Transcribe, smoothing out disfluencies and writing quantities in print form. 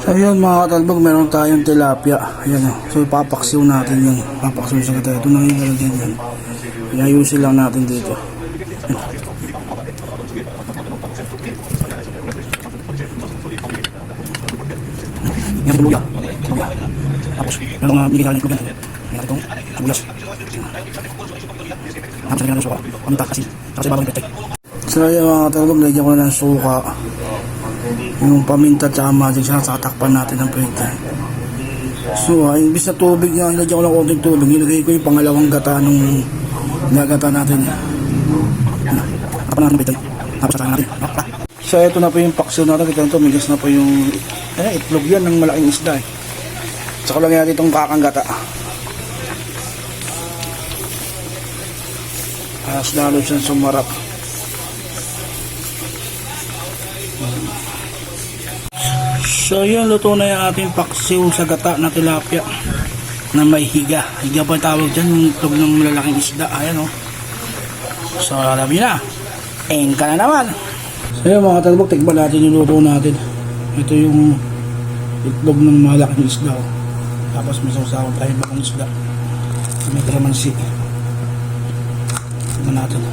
So yun mga katalbog, meron tayong tilapia. Ayan o. So ipapaksiw natin yun. Papaksiw sa kata. Ito na yung lalagyan yan. Inayusin lang natin dito. Yan sa luya. Tapos meron nga binigay natin lugan. Meron itong kabulas. Tapos nalagyan ng suka. Paminta kasi. Tapos ibabang yung so yun mga katalbog, lagyan ko na ng suka. Yung paminta at saka magic siya, tatakpan natin ng pwede. So imbis na tubig niya, nilagyan ko lang konting tubig, nilagay ko yung pangalawang gata nung nagata natin. Tapan natin pwede. Tapos sasama natin. So ito na po yung paksiw natin. Kita nito, migas na po yung itlog yan ng malaking isda eh. Saka lang natin itong kakanggata. Ayos lalo siyang sumarap. So yun, luto na yung ating paksiw sa gata na tilapia na may higa. Higa pa yung tawag dyan, yung itlog ng malalaking isda. Ayan o. So alam nyo na, ka na naman. So yun mga katalbog, tikman natin yung luto natin. Ito yung itlog ng malaking isda o. Tapos may sausawang tayo bakong isda. May kalamansi. Tikman natin.